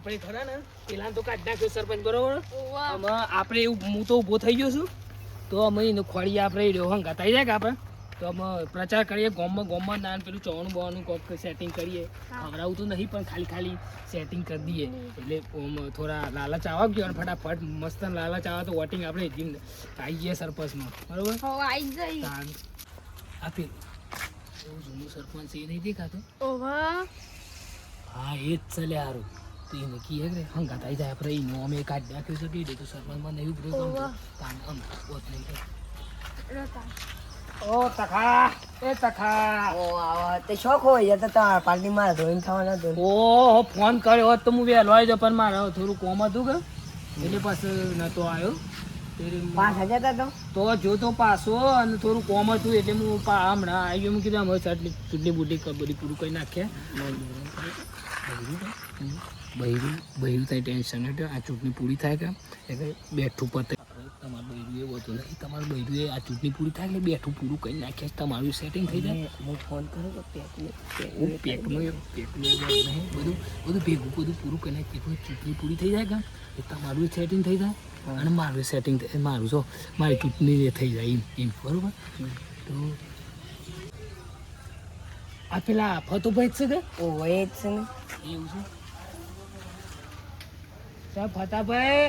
આપણે ખરા ને પેલા તો કાઢ નાખ્યો સરપંચ બરોબર આપણે એવું હું તો ઊભો થઈ ગયો છું તો અમે એને ખોડીએ આપણે રહ્યો હંગા થઈ જાય કે આપણે તો અમે પ્રચાર કરીએ ગામમાં ના પેલું ચવાનું બવાનું કોક સેટિંગ કરીએ ખવડાવું તો નહીં પણ ખાલી સેટિંગ કરી દઈએ એટલે થોડા લાલચ આવા ગયો અને ફટાફટ મસ્ત લાલચ આવા તો વોટિંગ આપણે આવી જઈએ સરપંચમાં બરોબર આપી જૂનું સરપંચ એ નહીં દેખાતો હા એ જ ચાલે સારું તો એને કીએ કે હંગા થઈ જાય આપણે એનો અમે કાઢી નાખ્યું છે કીધું તો સરપંચમાં નહીં ઉભરું ઓ તખા એ તખા ઓ આવા તે શોખ હોય તો તમારા પાર્ટીમાં ધોઈને થવાના ધોઈને ઓ ફોન કર્યો હોત તો હું વહેલો આવી જાઉં પણ મારે થોડું કોમ હતું કે એટલે પાછું નતો આવ્યો 5,000 તો જો તો પાછો અને થોડું કોમ હતું એટલે હું હમણાં આવી ગયો. કીધું અમે ચૂંટણી બુટલી કબડ્ડી પૂરું કરી નાખ્યા બૈરું થાય ટેન્શન એટલે આ ચૂંટણી પૂરી થાય કે એટલે બેઠું પતે તમારું બૈરું એવું હતું નહીં તમારું બૈરું એ આ ચૂંટણી પૂરી થાય એટલે બેઠું પૂરું કરી નાખ્યા તમારું સેટિંગ થઈ જાય. હું ફોન કરું તો પેકનું નહીં બધું પૂરું કરી નાખ્યું ચૂંટણી પૂરી થઈ જાય કે એ તમારું સેટિંગ થઈ જાય અને મારું સેટિંગ મારું જો મારી ચૂંટણી એ થઈ જાય એમ બરોબર. તો આ પેલા ફતોભાઈ છે કે ઓ હોય જ છે ને એવું છે સાહેબ ફતાભાઈ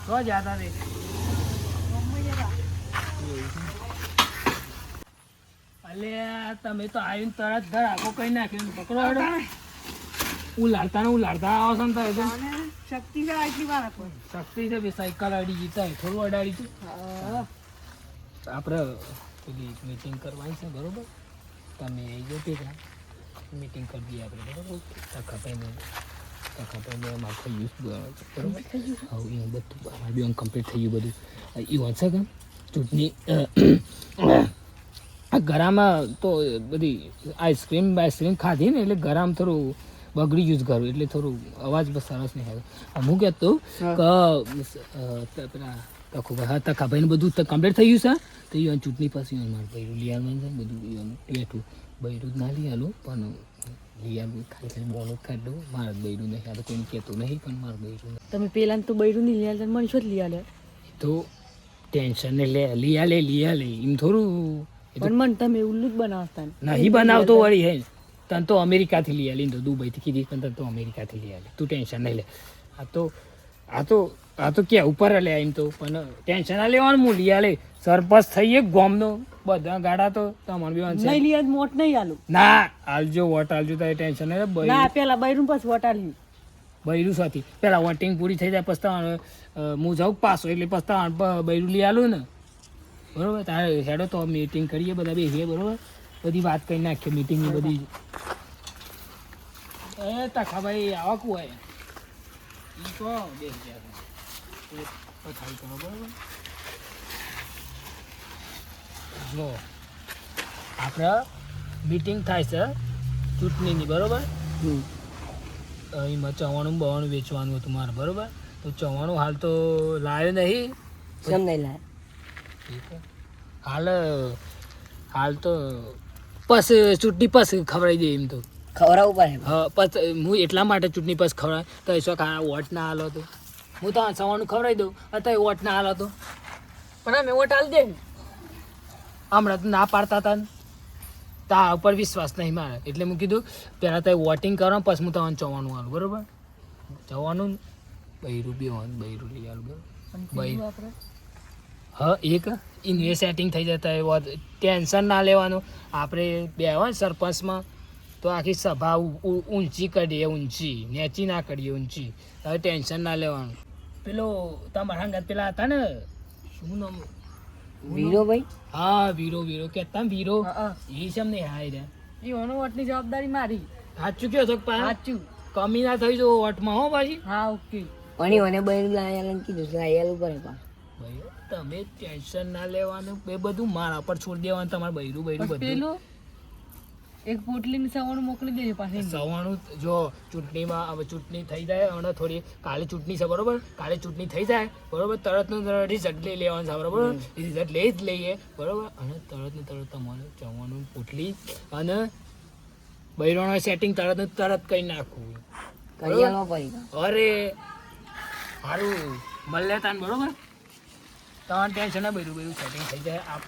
તો જતા રે અલે તમે તો આવીને તરત ઘર આખો કઈ નાખ્યો પકડો ઉલાડતા આવો છો ને શક્તિ છે આટલી વાર શક્તિ છે બે સાયકલ અડી જીતા થોડું અડાડી તું આપણે પેલી મીટિંગ કરવાની છે બરોબર તમે આવી જાઓ ભેગા મીટિંગ કરી દઈએ આપણે બરોબર તખાભાઈને અમારે થઈ ગયું બરોબર હવે એ બધું અમારે બી કમ્પ્લીટ થઈ ગયું બધું એ વાંચે કે ચૂંટણી ગરામાં તો બધી આઈસ્ક્રીમ ખાધી ને એટલે ગરામ થોડું બગડી ગયું ઘરું એટલે થોડું અવાજ બસ સરસ નહીં આવ્યો. હું કહેતો કે પેલા તખાભાઈને બધું કમ્પ્લીટ થઈ ગયું છે તો એ ચૂંટણી પછી મારે બૈરું લઈ આવવાનું છે બધું બેઠું બૈરું જ ના લઈ આલું પણ લઈ આલું ખાલી બોનું કાઢી દઉં મારે બૈરું નહીં આ તો કોઈને કહેતું નહીં પણ મારે બૈરું તમે પેલા તો બૈરું નહીં લઈ આલે મને શું લઈ આલે તો ટેન્શન ને લઈ આલે એમ થોડું પણ મને તમે એવું જ બનાવતા નહીં બનાવતો વળી હે તને તો અમેરિકાથી લઈ આલી તો દુબઈથી કીધી પણ તને તો અમેરિકાથી લઈ આલી તું ટેન્શન નહીં લે આ તો ક્યાં ઉપર લે એમ તો પણ ટેન્શન ના લેવાનું હું લઈ આલે સરપંચ થઈએ ગોમનો બધા ગાડા તો તમારે બી નહીં લઈ આજ મોટ નહીં આલું ના આલજો વોટ આલજો તારે ટેન્શન નહીં ના પેલા બૈરું પછી વોટ આલ્યું બૈરું સાથી પેલા વોટિંગ પૂરી થઈ જાય પછી હું જાઉં પાછો એટલે પછી બૈરું લઈ આલું ને બરોબર તારે હેડો તો મીટિંગ કરીએ બધા બેસીએ બરોબર બધી વાત કરી નાખીએ મીટિંગની બધી એ તખાભાઈ આવા કુ હોય ઈ તો બેસી જાય પથારી કરો બરોબર જો આપણે મીટિંગ થાય છે ચૂંટણીની બરોબર એમાં ચવાણું બવાનું વેચવાનું હતું મારે બરોબર તો ચવાણું હાલ તો લાવ્યો નહીં કેમ નહીં લાવ્યા હાલ તો પછી ચૂંટણી પછી ખવડાવી દે એમ તો ખવડાવવું પડે હા પછી હું એટલા માટે ચૂંટણી પછી ખવડાવ તો એ શું વોટ ના હાલો હતો હું તો સવારનું ખવડાવી દઉં અત્યારે વોટ ના હાલો હતો પણ અમે વોટ આલી દે હમણાં તો ના પાડતા હતા તા ઉપર વિશ્વાસ નહીં મારે એટલે મેં કીધું પહેલાં તો વોટિંગ કરો પછી હું તમને ચવાનું આલું બરાબર ચવાનું બૈરું બી બૈરું લઈ આલું બરાબર હા એક ઇન્વે સેટિંગ થઈ જતા એ ટેન્શન ના લેવાનું આપણે બે હોય ને સરપંચમાં તો આખી સભા ઊંચી કરીએ ઊંચી નેચી ના કરીએ ઊંચી હવે ટેન્શન ના લેવાનું પેલો તમારા હંગાત પેલા હતા ને શું નામ વીરોભાઈ હા વીરો કહેતા વીરો એ છે ને હાય રે એનો વોટની જવાબદારી મારી સાચું કયો છો સાચું કમી ના થઈ જો વોટમાં હો પાછી હા ઓકે પણ એને બૈરું લાયેલું કીધું લાયેલું પડે પા ભાઈ તમે ટેન્શન ના લેવાનું એ બધું મારા પર છોડી દેવાનું તમારે બૈરું બધું એક પોટલીની સવાણું મોકલી દેજે પાછી સવાણું જો ચૂંટણીમાં હવે ચૂંટણી થઈ જાય હમણાં થોડી કાલે ચૂંટણી છે બરોબર કાલે ચૂંટણી થઈ જાય બરોબર તરતનું રિઝલ્ટ લઈ લેવાનું છે બરોબર રિઝલ્ટ લઈ જ લઈએ બરોબર અને તરતનું તરત તમારે જવાનું પોટલી અને બૈરોનો સેટિંગ તરત કરી નાખવું કરિયામાં પડી અરે સારું મળે તાન બરોબર તમારે ટેન્શન ના બધું બધું સેટિંગ થઈ જાય આપ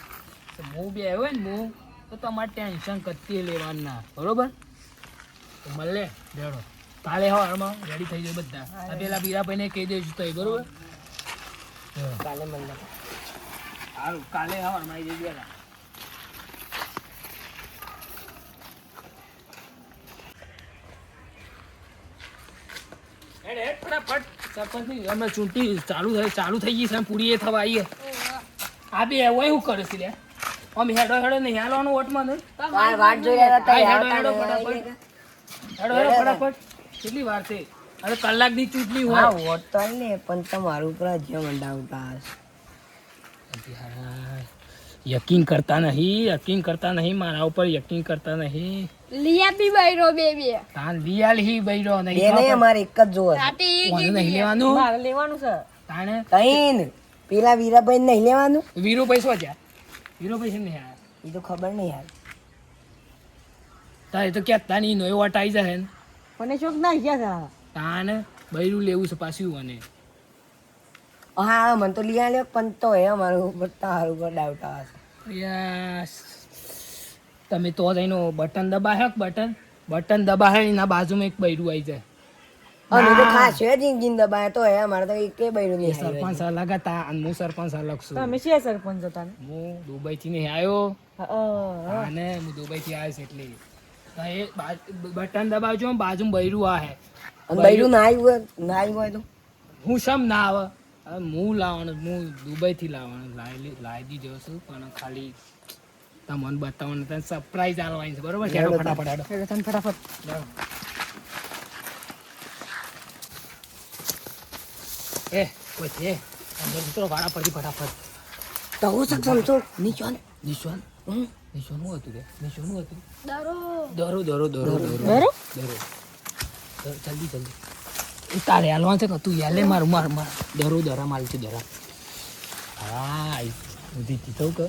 હું બી આવ્યો ને હું તો તમારે ટેન્શન કતી લેવાનું ના બરોબર તો મળે રેડો કાલે હવારમાં રેડી થઈ જાય બધા આ પેલા બીરાભાઈને કહી દઈશું તો બરોબર કાલે મળે સારું કાલે હવારમાં આવી જઈએ પેલા ફટાફટ સરપંચની અમે ચૂંટણી ચાલુ થઈ ગઈ છે પૂરી એ થવા આવીએ આ બે એવો શું કરે છે લે અમે હેડો નહીં હાલવાનું વોટમાં ને વાટ જોઈ રહ્યા હતા હેડો ફટાફટ કેટલી વાર છે અરે કલાકની ચૂંટણી હોય હા વોટ તો આવી ને પણ તમારું ઉપર જે મંડાવતા હશે યકીન કરતા નહીં મારા ઉપર યકીન કરતા નહીં લિયા બી બૈરો બે બે તાન દિયાલ હી બૈરો બે નહીં નહીં અમારે એક જ જોવે કોને નહીં લેવાનું મારે લેવાનું છે તાણે તઈન પેલા વીરાભાઈ નહીં લેવાનું વીરો પૈસો છે વીરો પૈસા નહીં આયા એ તો ખબર નહીં યાર તારે તો ક્યાં નહીં નો વોટ આવી જાય ને મને શોખ ના ગયા તાને બૈરું લેવું છે પાછું મને હા મને તો લઈ આવ્યો પણ તો એ અમારું ઉપર તારું ઉપર ડાઉટ આવે છે યસ તમે તો જઈને બટન દબાવ્યો બટન દબાવે એના બાજુમાં એક બૈરું આવી જાય અમે તો ખાસ છે જીન દબાય તો એ અમારે તો એકે બૈરું નહીં આવ્યું. સરપંચ અલગ હતા અને હું સરપંચ અલગ છું તમે છે સરપંચ હતા ને હું દુબઈ થી નહીં આવ્યો અને હું દુબઈ થી આવ્યો છું એટલે તો એ બટન દબાવજો બાજુમાં બૈરું આવે અને બૈરું ના આવ્યું હોય તો હું શમ ના આવે હવે હું લાવવાનું હું દુબઈ થી લાવવાનું લાવી દીધો છું પણ ખાલી તમને બતાવવાનું તને સરપ્રાઈઝ આલવાની છે બરોબર છે ફટાફટ એ કોઈ છે અંદર મિત્રો વાળા પરથી ફટાફટ તો હું સક્ષમ છું નીચોન નિશાન નિશાન શું હતું રે નિશાન શું હતું દરો દરો જલ્દી તારે હાલવાનું છે કે તું યાલે માર દરા માલ છે દરા હા દીધી થયું કે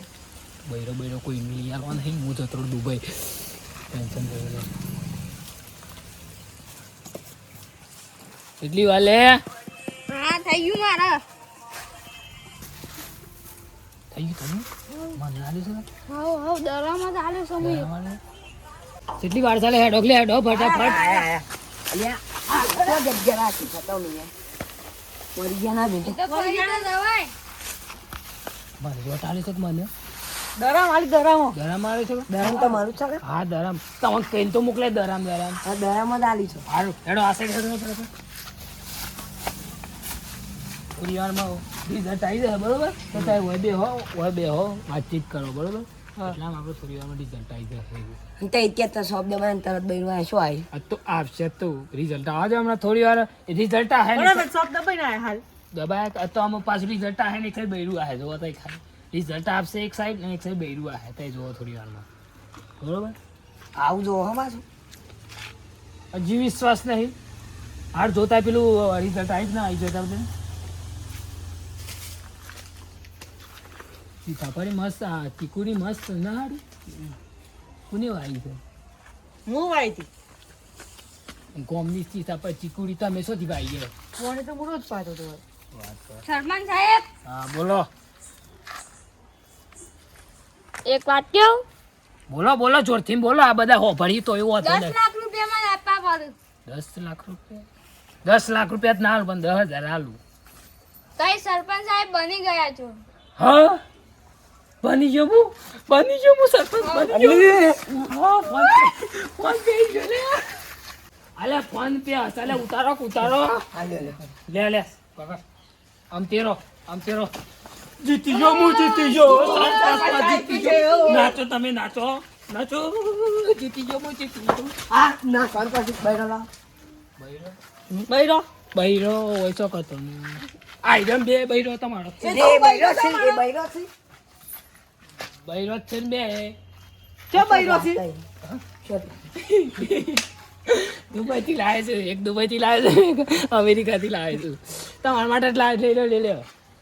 બૈરો કોઈ મિલી હાલવા નહીં હું જતો દુબઈ ટેન્શન થયું એટલી વાલે હા થઈ ગયું મારા થઈ ગયું મને લાગે છે હવ દરામાં ચાલે સમય કેટલી વાર ચાલે હેડો ફટાફટ અલ્યા આ તો જગ્યા રાખી તો નહીં મરી ગયા ના બેટા તો કોઈ ના દવાય મારે જો ટાલે છે કે મને દરામ આલી દરામ આવે છે દરામ તો મારું છે કે હા દરામ તમને કહીને તો મોકલે દરામ આ દરામ જ આલી છે સારું હેડો આ સાઈડ હેડો પરિવારમાં રિઝલ્ટ આવી જાય બરોબર તો તારે હોય બે હો વાતચીત કરો બરોબર એટલામાં આપણે પરિવારમાં રિઝલ્ટ આવી જશે તો અત્યારે તો શબ્દ મને તરત બૈરું આ શું આવી આ તો આપશે તો રિઝલ્ટ આવે હમણાં થોડી વાર રિઝલ્ટ આવે ને દબાયા તો આમાં પાછું રિઝલ્ટ આવે ને એક સાઈડ બૈરું આવે જોવા તો ખાલી રિઝલ્ટ આપશે એક સાઈડ ને એક સાઈડ બૈરું આવે તો જોવો થોડી વારમાં બરોબર આવું જો હા પાછું હજી વિશ્વાસ નહીં હાર જોતા પેલું રિઝલ્ટ આવી જ ના આવી જોતા બધા સીતાફળી મસ્ત આ ચીકુડી મસ્ત ના હારી કોને વાવી છે હું વાઈ હતી ગોમની સીતાફળ ચીકુડી તમે શોધી વાવી છે કોને તો મોટો જ પાતો તો સરપંચ સાહેબ હા બોલો એક વાત કહું બોલો જોરથી બોલો આ બધા હોભળી તો એવો હતો 10 લાખ રૂપિયામાં આપવા પડે 10 લાખ રૂપિયા 10 લાખ રૂપિયા જ ના હાલ પણ 10,000 હાલું તઈ સરપંચ સાહેબ બની ગયા છો હા બની ગયો હું સરપંચ બની ગયો હા ફોન પે ગયો લે અલે ફોન પે અસલે ઉતારો લે કાકા આમ તેરો જીતી ગયો નાચો તમે નાચો જીતી ગયો આ ના કોણ પાછી બૈરો લાવ બૈરો હોય તો કતો આઈડમ બે બૈરો તમારો એ બૈરો છે બૈરો જ છે ને બે કે બૈરો છે દુબઈ થી લાવે છે એક દુબઈ થી લાવે છે એક અમેરિકા થી લાવે છે તમારા માટે જ લાવે લઈ લો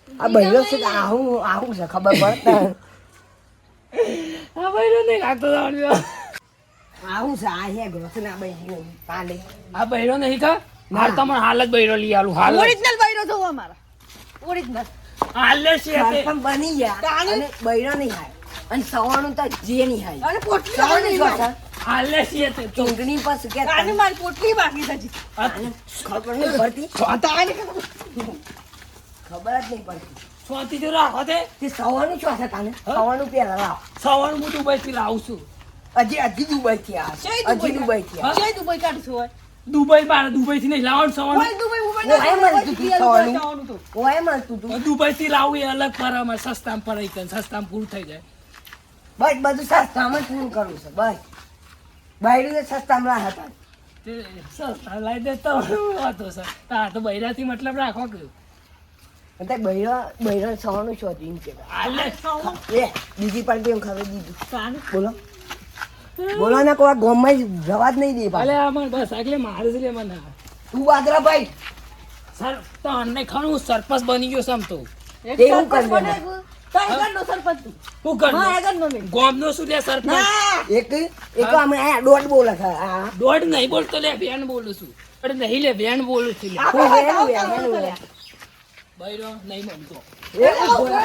આ બૈરો છે કે આવું છે ખબર પડતા આ બૈરો નહીં લાગતો આવું છે આ હે ગ્રોસ ના બૈરો પાલે આ બૈરો નહીં ખા મારે તમને હાલ જ બૈરો લઈ આલું હાલ જ. ઓરિજિનલ બૈરો જોવો અમારા ઓરિજિનલ હાલ જ છે તે. સરપંચ બની ગયા તાણે? અને બૈરો નહીં હાય અને સવારનું તો જે નહીં હાય અને પોટલી સવારનું બાકી શું હતા? હાલ જ છે તે તો. ચૂંટણી પર કે તાણે મારી પોટલી બાકી છે હજી. આને ખબર નહીં પડતી તાણે ખબર જ નહીં પડતી શાંતિ તો રાખો તે. તે સવારનું શું હશે તાને સવારનું પેલા લાવ સવારે હું દુબઈથી લાવું છું. હજી દુબઈ થી આ શેય હજી દુબઈ થી આ. શેય દુબઈ કાઢશું હોય દુબઈ બાર દુબઈથી નહીં લાવવાનું સવારે. ઓય દુબઈ ઉબઈ ઓય મળતું હતું સવારનું. જવાનું તો ઓય મળતું તું દુબઈથી લાવું એ અલગ પર અમારે સસ્તામાં પડાઈ કરે સસ્તામાં પૂરું થઈ જાય. બસ બધું સસ્તામાં જ પૂરું કરવું છે બસ બાયરું તો સસ્તામાં રાહ હતા તે સસ્તા લાવી દે તો વાંધો છે. હા તો બૈરાથી મતલબ રાખો કે અને બૈરો સવારનું શું હતું એમ કહેવાય. હાલ જ. એ બીજી પાર્ટી એમ ખબર દીધું તાણે બોલો બોલો ને કોઈ ગોમમાં જવા જ નહીં દે અલે પાછા. આમાં બસ એટલે મારે જ લે મને. તું બાદરા ભાઈ સર તો અન્ને ખાણું સરપંચ બની ગયો સમ તો. એક તે હું સરપંચ કરી બને દેવાનું? તો આગળનો સરપંચ તું શું કર હા આગળનો નહીં ગોમનો શું લે સરપંચ? ના એક અમે આ દોઢ બોલે છે આ દોઢ નહીં બોલતો લે વેણ બોલું છું. અરે નહીં લે વેણ બોલું છું લે. હું વેણું વેણું વેણું. બૈરો નહીં મનતો. એ બોલે.